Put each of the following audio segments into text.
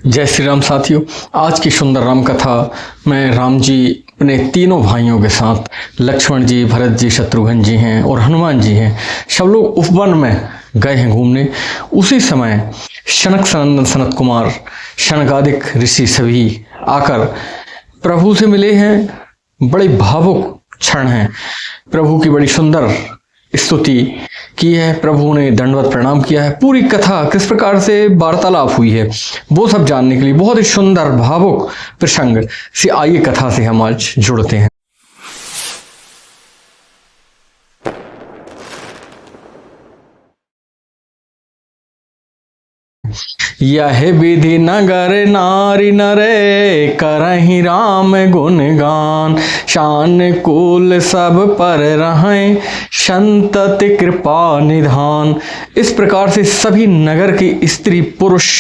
जय श्री राम साथियों। आज की सुंदर राम कथा में राम जी अपने तीनों भाइयों के साथ, लक्ष्मण जी, भरत जी, शत्रुघ्न जी हैं और हनुमान जी हैं, सब लोग उपवन में गए हैं घूमने। उसी समय शनक सनंदन सनत कुमार, शनकादिक ऋषि सभी आकर प्रभु से मिले हैं। बड़े भावुक क्षण हैं। प्रभु की बड़ी सुंदर स्तुति की है, प्रभु ने दंडवत प्रणाम किया है। पूरी कथा किस प्रकार से वार्तालाप हुई है वो सब जानने के लिए बहुत ही सुंदर भावुक प्रसंग से आइए कथा से हम आज जुड़ते हैं। यह विधि नगर नारी नरे करहि राम गुणगान, शान कुल सब पर रहें संतति कृपा निधान। इस प्रकार से सभी नगर के स्त्री पुरुष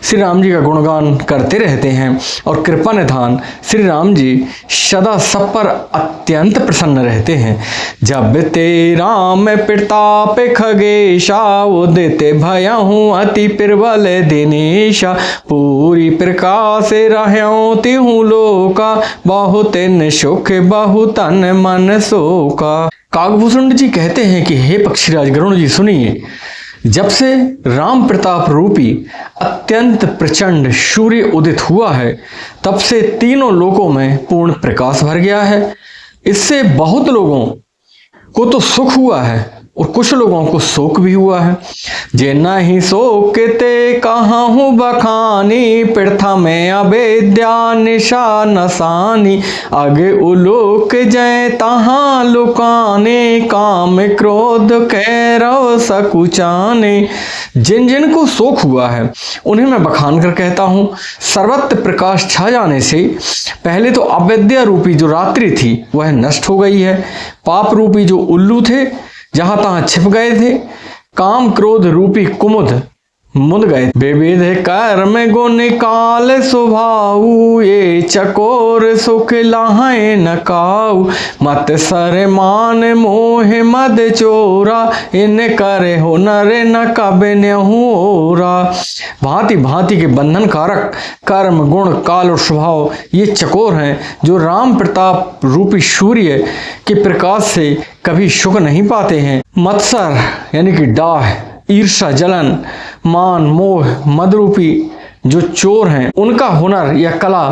श्री राम जी का गुणगान करते रहते हैं और कृपा निधान श्री राम जी सदा सब पर अत्यंत प्रसन्न रहते हैं। जब ते राम प्रताप खगेशा, उदित भयहु अति प्रबल दिनेशा, पूरी प्रकाश रहूं तिहु लोका, बहुत न सुख बहुतन मन शोका। काकभूषण जी कहते हैं कि हे पक्षीराज गरुण जी सुनिए, जब से राम प्रताप रूपी अत्यंत प्रचंड सूर्य उदित हुआ है तब से तीनों लोकों में पूर्ण प्रकाश भर गया है। इससे बहुत लोगों को तो सुख हुआ है और कुछ लोगों को शोक भी हुआ है। जे नहीं शोक ते कहाहू बखानी, प्रथम अवेद्या निशा नसानी, आगे उलोक जय तहाँ लुकाने, काम क्रोध कैरव सकुचाने। जिन जिन को शोक हुआ है उन्हें मैं बखान कर कहता हूँ, सर्वत्र प्रकाश छा जाने से पहले तो अविद्या रूपी जो रात्रि थी वह नष्ट हो गई है। पाप रूपी जो उल्लू थे जहां तहां छिप गए थे, काम क्रोध रूपी कुमुद मुद गए। विविध कर्म गुण काल स्वभाव, ये चकोर सुख लाहे न काऊ, मत सर मान मोह मद चोरा, इन करे हो नर न कबे न्योरा। भांति भांति के बंधन कारक कर्म गुण काल और स्वभाव ये चकोर हैं जो राम प्रताप रूपी सूर्य के प्रकाश से कभी सुख नहीं पाते हैं। मत्सर यानी कि डाह, ईर्षा, जलन, मान, मोह, मदरूपी जो चोर हैं उनका हुनर या कला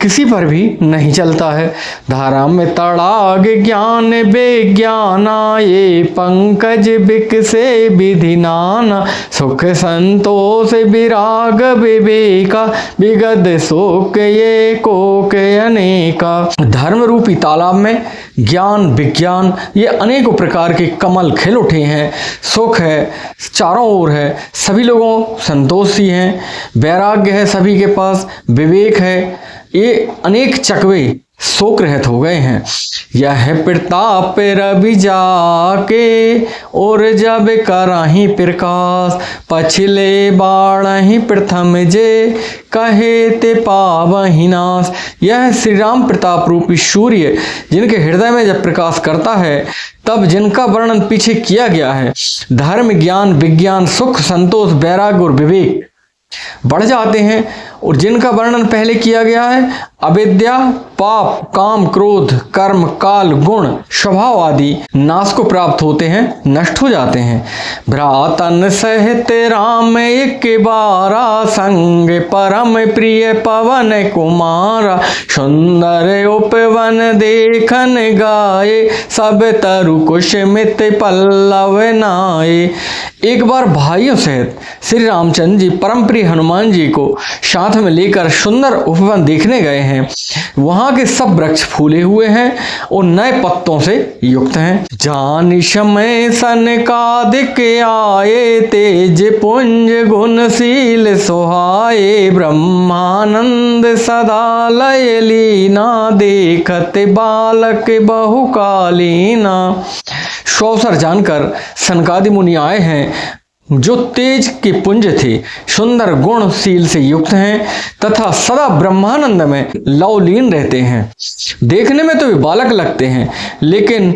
किसी पर भी नहीं चलता है। धारा में तड़ाग ज्ञान विज्ञाना, ये पंकज बिकसे विधि नाना, सुख संतोष विराग विवेका, विगत शोक ये कोक अनेका। धर्म रूपी तालाब में ज्ञान विज्ञान ये अनेकों प्रकार के कमल खिल उठे हैं। सुख है चारों ओर है, सभी लोगों संतोषी हैं, वैराग्य है सभी के पास, विवेक है, ये अनेक चकवे शोक रहित हो गए हैं। यह प्रताप रवि जाके, और जब कराही प्रकाश, पछले बाढ़ही प्रथम जे, कहे ते पावहि नाश। यह श्री राम प्रताप रूपी सूर्य जिनके हृदय में जब प्रकाश करता है तब जिनका वर्णन पीछे किया गया है, धर्म ज्ञान विज्ञान सुख संतोष वैराग्य और विवेक बढ़ जाते हैं, और जिनका वर्णन पहले किया गया है अविद्या पाप काम क्रोध कर्म काल गुण स्वभाव आदि नाश को प्राप्त होते हैं, नष्ट हो जाते हैं। भ्रातन सहित राम एक बारा, संग परम प्रिय पवन कुमारा, सुंदर उपवन देखन गाये, सब तरु कुश मित पल्लव नाये। एक बार भाइयों सहित श्री रामचंद्र जी परम प्रिय हनुमान जी को साथ में लेकर सुंदर उपवन देखने गए हैं। वहां के सब वृक्ष फूले हुए हैं और नए पत्तों से युक्त हैं। जान समय सनकादिक आए, तेज पुंज गुणशील सुहाए, ब्रह्मानंद सदा लय लीना, देखत बालक बहुकालीना। सो अवसर जानकर सनकादि मुनि आए हैं जो तेज के पुंज थे, सुंदर गुणशील से युक्त हैं तथा सदा ब्रह्मानंद में लवलीन रहते हैं। देखने में तो वे बालक लगते हैं लेकिन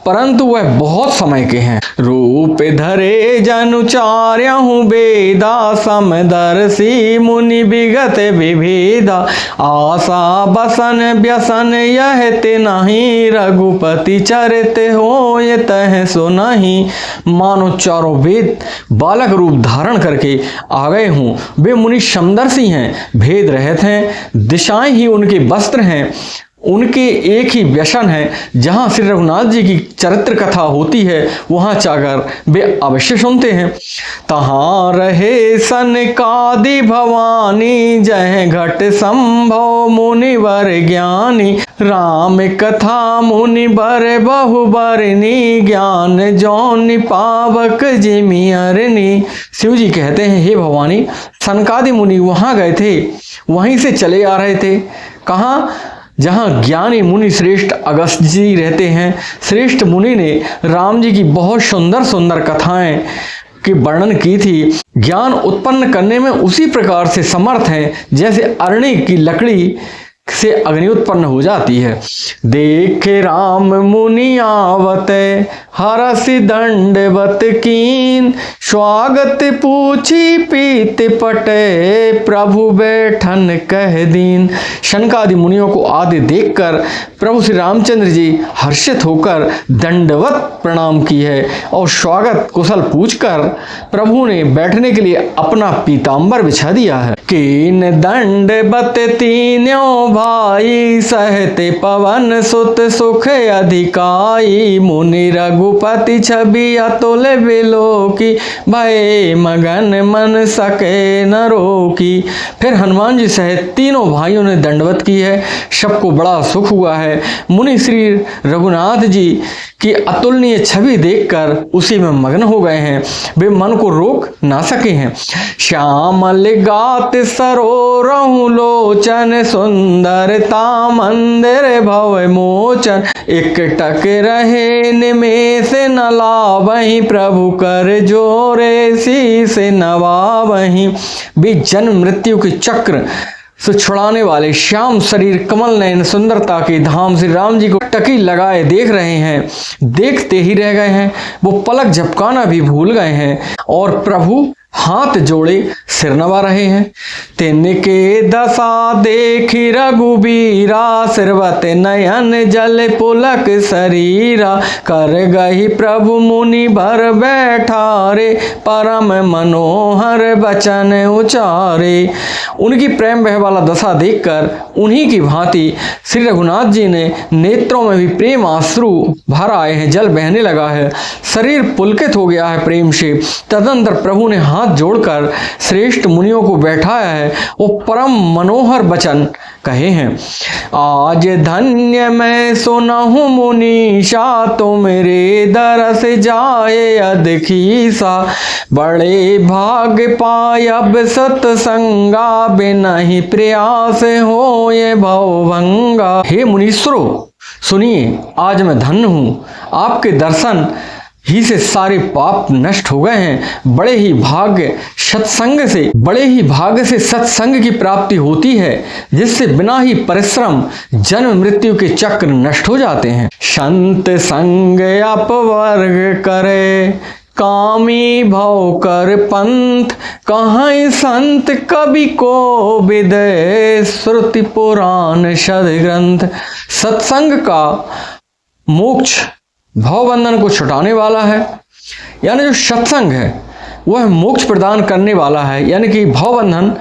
परंतु वह बहुत समय के हैं। रूप धरे जनुचार्यहु वेदा समदर्शी मुनि विगत विभेदा आशा बसन व्यसन यह ते नहीं रघुपति चरित हो ये तह सो नहीं। मानो चारों वेद बालक रूप धारण करके आ गए हूँ। वे मुनि समदर्शी हैं, भेद रहित हैं, दिशाएं ही उनके वस्त्र हैं, उनके एक ही व्यसन है। जहाँ श्री रघुनाथ जी की चरित्र कथा होती है वहाँ जाकर वे अवश्य सुनते हैं। तहाँ रहे सनकादि भवानी जय घट संभव मुनिवर ज्ञानी राम कथा मुनिवर बहुबरनी ज्ञान जौन पावक जिमियरनी। शिव जी कहते हैं, हे भवानी, सनकादि मुनि वहाँ गए थे, वहीं से चले आ रहे थे। कहाँ? जहाँ ज्ञानी मुनि श्रेष्ठ अगस्त जी रहते हैं। श्रेष्ठ मुनि ने राम जी की बहुत सुंदर सुंदर कथाएं की वर्णन की थी। ज्ञान उत्पन्न करने में उसी प्रकार से समर्थ हैं जैसे अरणी की लकड़ी से अग्नि उत्पन्न हो जाती है। देखे राम मुनि आवते हरसि दंडवत कीन स्वागत पूछी पीत पटे प्रभु बैठन कह दीन। शनकादि मुनियों को आदि देखकर प्रभु श्री रामचंद्र जी हर्षित होकर दंडवत प्रणाम की है और स्वागत कुशल पूछकर प्रभु ने बैठने के लिए अपना पीतांबर बिछा दिया है। कीन दंडवत तीनों भाई सहते पवन सुत सुख अधिकाई मुनि रघुपति छवि अतुल बिलोकी भय मगन मन सके न रोकी। फिर हनुमान जी सहित तीनों भाइयों ने दंडवत की है। सबको बड़ा सुख हुआ है। मुनि श्री रघुनाथ जी की अतुलनीय छवि देखकर उसी में मग्न हो गए हैं, वे मन को रोक ना सके हैं। श्यामल गात सरोरहु लोचन सुंदरता मंदिर भव मोचन एक टक रहे निमेष न लावहीं प्रभु कर जोरे शीस नवावहीं। भी जन्म मृत्यु के चक्र से छुड़ाने वाले श्याम शरीर कमल नयन सुंदरता के धाम श्री राम जी को टकी लगाए देख रहे हैं, देखते ही रह गए हैं। वो पलक झपकाना भी भूल गए हैं और प्रभु हाथ जोड़े सिर नवा रहे हैं। तिनके दशा देखी रघुबीरा सिरवत नयन जल पुलक शरीरा कर गही प्रभु मुनि भर बैठारे परम मनोहर बचन उचारे। उनकी प्रेम बह वाला दशा देखकर उन्हीं की भांति श्री रघुनाथ जी ने नेत्रों में भी प्रेम आंसू भर आए हैं, जल बहने लगा है, शरीर पुलकित हो गया है प्रेम से। तदनंतर प्रभु ने हाथ जोड़कर श्रेष्ठ मुनियों को बैठाया है, वो परम मनोहर वचन कहे हैं। आज धन्य मैं सुनहु मुनीषा तुमरे दरस जाए अदखीसा बड़े भाग पायब सतसंगा बिनहि प्रयास हो ये भवभंगा। हे मुनीश्वरों सुनिए, आज मैं धन्य हूँ, आपके दर्शन ही से सारे पाप नष्ट हो गए हैं। बड़े ही भाग्य से सत्संग की प्राप्ति होती है जिससे बिना ही परिश्रम जन्म मृत्यु के चक्र नष्ट हो जाते हैं। संत संग अपवर्ग करे कामी भव कर पंथ कहाँ संत कवि को विदय श्रुति पुराण शद ग्रंथ। सत्संग का मोक्ष भवबंधन को छुटाने वाला है, यानी जो सत्संग है वह मोक्ष प्रदान करने वाला है, यानी कि भवबंधन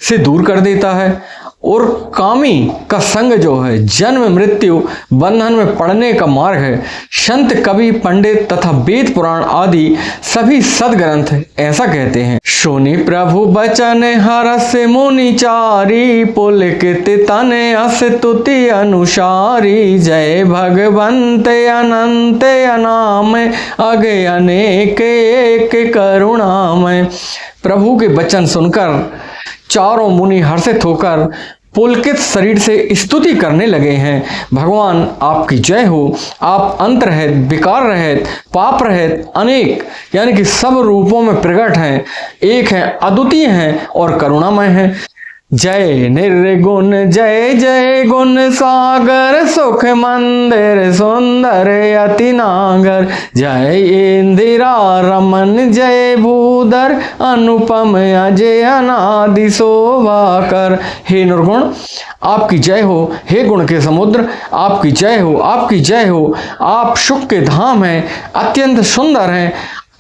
से दूर कर देता है। और कामी का संग जो है जन्म मृत्यु बंधन में पड़ने का मार्ग है। संत कवि पंडित तथा वेद पुराण आदि सभी सदग्रंथ ऐसा कहते हैं। सुनि प्रभु बचन हरस मुनिचारी पुलकित तन अस तुति अनुसारी जय भगवंत अनंत अनाम अगे अनेक एक करुणामय। प्रभु के वचन सुनकर चारों मुनि हर्षित होकर पुलकित शरीर से स्तुति करने लगे हैं। भगवान आपकी जय हो, आप अंत रहित, विकार रहित, पाप रहित, अनेक यानी कि सब रूपों में प्रकट हैं, एक हैं, अद्वितीय हैं और करुणामय हैं। जय निर्गुण जय जय गुण सागर, सुख मंदिर सुंदर अति नागर। जय इंदिरा रमन जय भूधर, अनुपम अजय अनादि शोभाकर। हे निर्गुण आपकी जय हो, हे गुण के समुद्र आपकी जय हो, आपकी जय हो। आप सुख के धाम हैं, अत्यंत सुंदर हैं,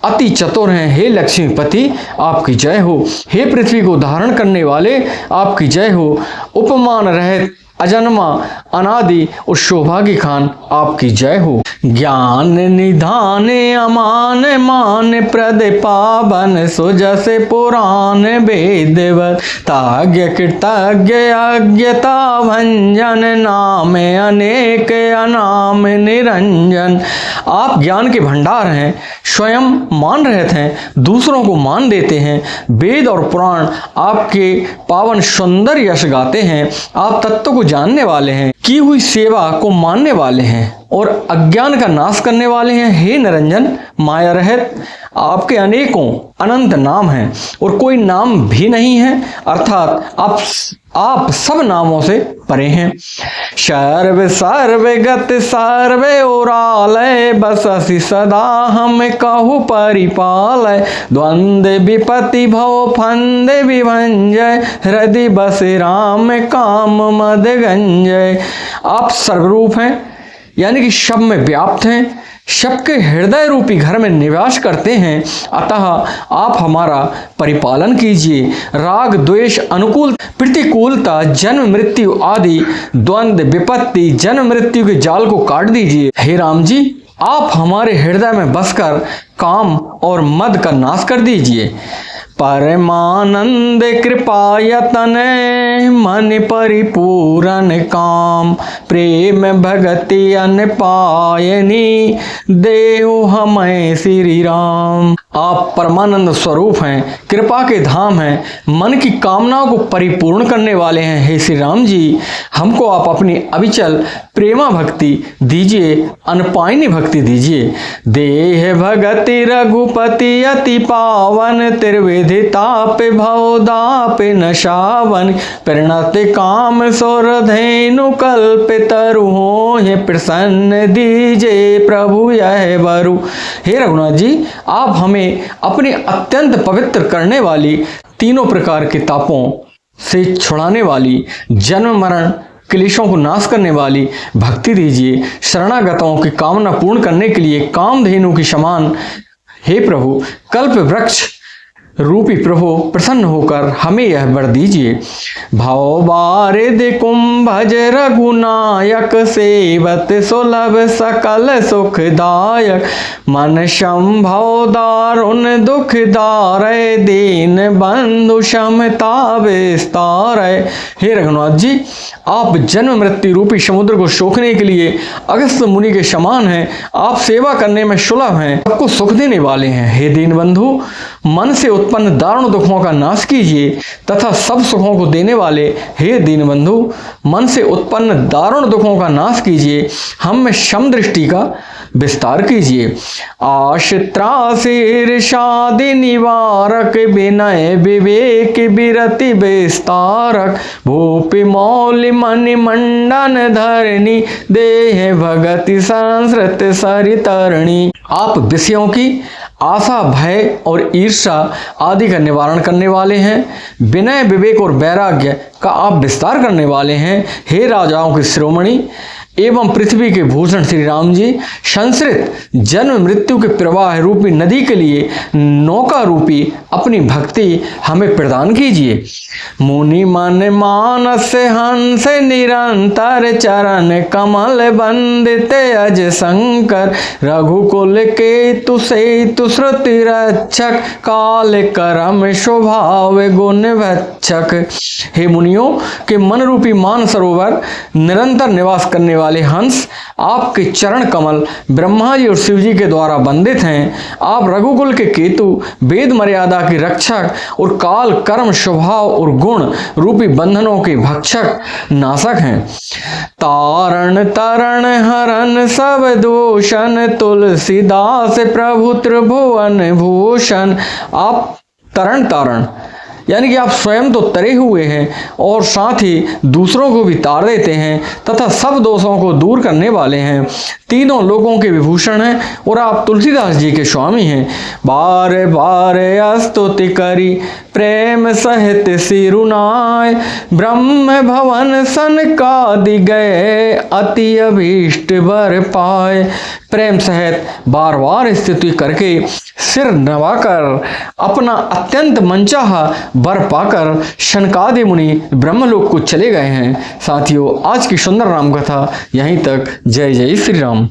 अति चतुर हैं। हे लक्ष्मीपति आपकी जय हो, हे पृथ्वी को धारण करने वाले आपकी जय हो। उपमान रहित अजन्मा अनादि उस सौभाग्य खान आपकी जय हो। ज्ञान निधान अमान मान प्रद पावन, सुजस पुराण वेदवत। ताज्ञ कृतज्ञ अज्ञता भंजन, नाम अनेक अनाम निरंजन। आप ज्ञान के भंडार हैं, स्वयं मान रहते हैं, दूसरों को मान देते हैं। वेद और पुराण आपके पावन सुंदर यश गाते हैं। आप तत्व को जानने वाले हैं, की हुई सेवा को मानने वाले हैं और अज्ञान का नाश करने वाले हैं। हे निरंजन माया रहित आपके अनेकों अनंत नाम हैं और कोई नाम भी नहीं है, अर्थात आप सब नामों से परे हैं। सर्व सर्वगत सर्वे ओरालय, बससि सदा हम कहु परिपालय। द्वंद्व विपत्ति भव फंद विभंजय, हृदय बस राम काम मद गंजय। आप सर्वरूप हैं, यानी कि सब में व्याप्त हैं, सबके हृदय रूपी घर में निवास करते हैं। अतः आप हमारा परिपालन कीजिए। राग द्वेष अनुकूल प्रतिकूलता जन्म मृत्यु आदि द्वंद्व विपत्ति जन्म मृत्यु के जाल को काट दीजिए। हे राम जी आप हमारे हृदय में बसकर काम और मद का नाश कर दीजिए। परमानंद कृपायतन मन परिपूरन काम, प्रेम भगति अन पायनी देहु हमें श्री राम। आप परमानंद स्वरूप हैं, कृपा के धाम हैं, मन की कामनाओं को परिपूर्ण करने वाले हैं। हे श्री राम जी हमको आप अपनी अविचल प्रेमा भक्ति दीजिए, अनपायनी भक्ति दीजिए। देह भगति रघुपति अति पावन, त्रिविधि ताप भवदाप नशावन। प्रणत काम सुर धेनु कल्प तरु, हो प्रसन्न दीजे प्रभु यह वरु। हे रघुनाथ जी आप हमें अपने अत्यंत पवित्र करने वाली, तीनों प्रकार के तापों से छुड़ाने वाली, जन्म मरण क्लेशों को नाश करने वाली भक्ति दीजिए। शरणागतों की कामना पूर्ण करने के लिए कामधेनु के समान हे प्रभु कल्प वृक्ष रूपी प्रभु प्रसन्न होकर हमें यह वर दीजिए। भाव बारिद कुंभज रघुनायक, सेवत सुलभ सकल सुखदायक। मन संभव दारुण दुख दारय, दीन बंधु क्षमता विस्तारय। हे रघुनाथ जी आप जन्म मृत्यु रूपी समुद्र को सोखने के लिए अगस्त मुनि के समान हैं। आप सेवा करने में सुलभ हैं, सबको सुख देने वाले हैं। हे दीन बंधु मन से उत्पन्न दारुण दुखों का नाश कीजिए तथा सब सुखों को देने वाले हे दीन बंधु मन से उत्पन्न दारुण दुखों का नाश कीजिए। हम में सम दृष्टि का विस्तार कीजिए। आश त्रास ईर्षाद निवारक, विनय विवेक विरति विस्तारक। भूपि मौलि मणि मंडन धरणी, देह भगति संस्कृत सरितरणी। आप विषयों की आशा भय और ईर्षा आदि का निवारण करने वाले हैं। विनय विवेक और वैराग्य का आप विस्तार करने वाले हैं। हे राजाओं के शिरोमणि एवं पृथ्वी के भूषण श्री राम जी, संस्कृत जन्म मृत्यु के प्रवाह रूपी नदी के लिए नौका रूपी अपनी भक्ति हमें प्रदान कीजिए। मुनि मन मानस हंस निरंतर, चरण कमल बंदिते अज शंकर। रघुकुल के तुसेतु श्रुति रक्षक, काल करम स्वभाव गुण भक्षक। हे मुनियों के मन रूपी मान सरोवर निरंतर निवास करने वाले हंस, आपके चरण कमल ब्रह्मा जी और शिव जी के द्वारा वंदित हैं। आप रघुकुल के केतु, वेद मर्यादा के रक्षक और काल कर्म स्वभाव और गुण रूपी बंधनों के भक्षक नाशक हैं। तारण तरण हरण सब दूषण, तुलसीदास प्रभु त्रिभुवन भूषण। आप तरण तारण यानी कि आप स्वयं तो तरे हुए हैं और साथ ही दूसरों को भी तार देते हैं तथा सब दोषों को दूर करने वाले हैं, तीनों लोगों के विभूषण हैं और आप तुलसीदास जी के स्वामी हैं। बार बार स्तुति करी प्रेम सहित सिरुनाय, ब्रह्म भवन सनकादि गए अति अभीष्ट वर पाए। प्रेम सहित बार बार स्तुति करके सिर नवाकर अपना अत्यंत मनचाहा वर पाकर शनकादि मुनि ब्रह्मलोक को चले गए हैं। साथियों, आज की सुंदर राम कथा यहीं तक। जय जय श्री राम।